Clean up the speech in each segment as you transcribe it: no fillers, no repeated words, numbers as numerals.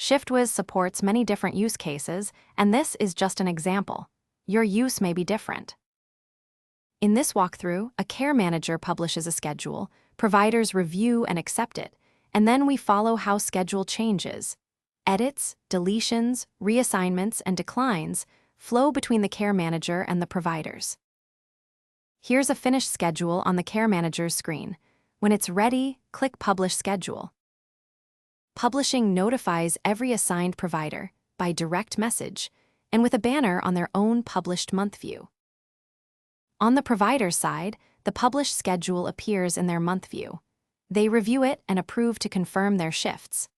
ShiftWiz supports many different use cases, and this is just an example. Your use may be different. In this walkthrough, a care manager publishes a schedule, providers review and accept it, and then we follow how schedule changes. Edits, deletions, reassignments, and declines flow between the care manager and the providers. Here's a finished schedule on the care manager's screen. When it's ready, click Publish Schedule. Publishing notifies every assigned provider by direct message and with a banner on their own published month view. On the provider's side, the published schedule appears in their month view. They review it and approve to confirm their shifts.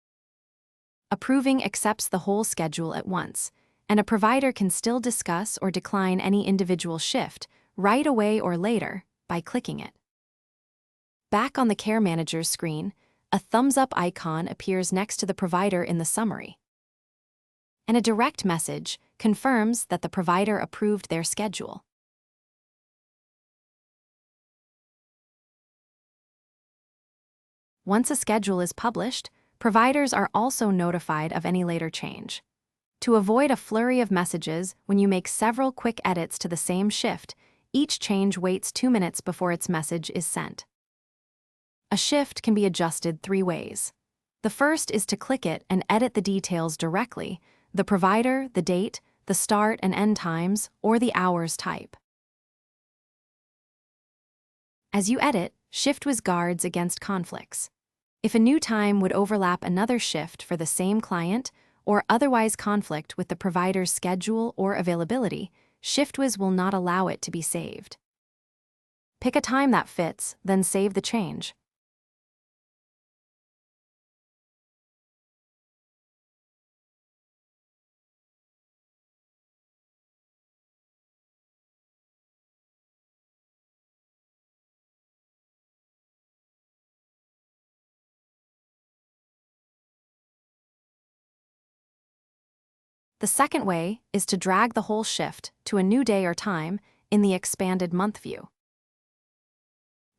Approving accepts the whole schedule at once, and a provider can still discuss or decline any individual shift right away or later by clicking it. Back on the care manager's screen, a thumbs-up icon appears next to the provider in the summary. And a direct message confirms that the provider approved their schedule. Once a schedule is published, providers are also notified of any later change. To avoid a flurry of messages when you make several quick edits to the same shift, each change waits 2 minutes before its message is sent. A shift can be adjusted 3 ways. The first is to click it and edit the details directly: the provider, the date, the start and end times, or the hours type. As you edit, ShiftWiz guards against conflicts. If a new time would overlap another shift for the same client or otherwise conflict with the provider's schedule or availability, ShiftWiz will not allow it to be saved. Pick a time that fits, then save the change. The second way is to drag the whole shift to a new day or time in the expanded month view.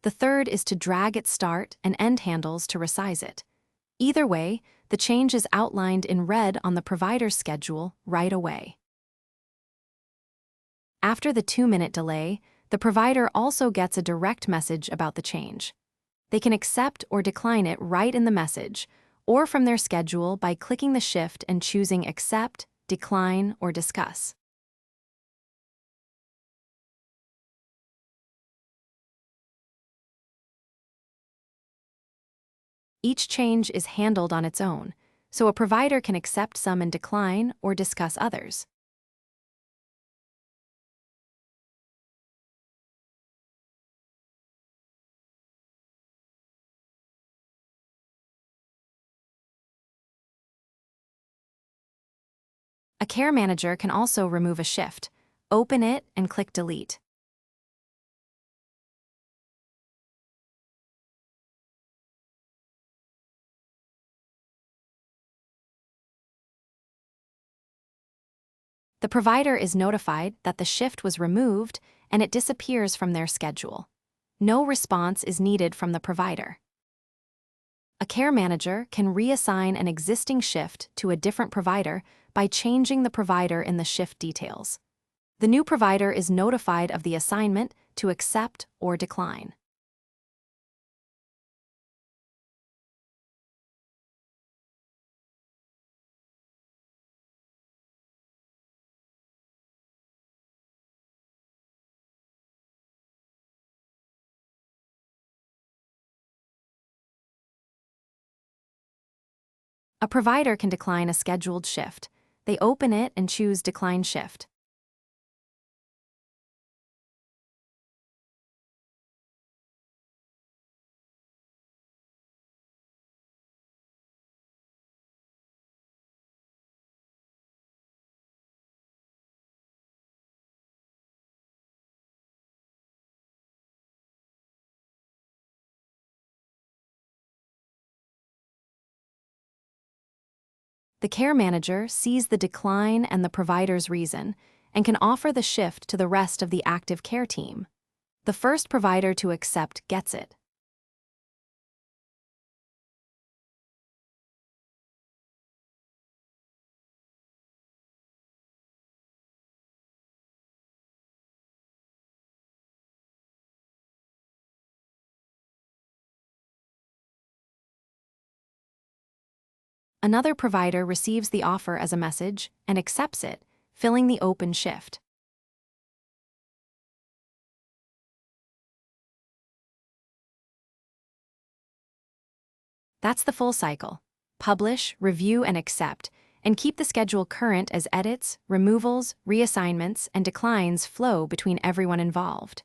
The third is to drag its start and end handles to resize it. Either way, the change is outlined in red on the provider's schedule right away. After the 2-minute delay, the provider also gets a direct message about the change. They can accept or decline it right in the message, or from their schedule by clicking the shift and choosing Accept, Decline, or Discuss. Each change is handled on its own, so a provider can accept some and decline or discuss others. A care manager can also remove a shift. Open it and click Delete. The provider is notified that the shift was removed and it disappears from their schedule. No response is needed from the provider. A care manager can reassign an existing shift to a different provider by changing the provider in the shift details. The new provider is notified of the assignment to accept or decline. A provider can decline a scheduled shift. They open it and choose Decline Shift. The care manager sees the decline and the provider's reason and can offer the shift to the rest of the active care team. The first provider to accept gets it. Another provider receives the offer as a message and accepts it, filling the open shift. That's the full cycle. Publish, review, and accept, and keep the schedule current as edits, removals, reassignments, and declines flow between everyone involved.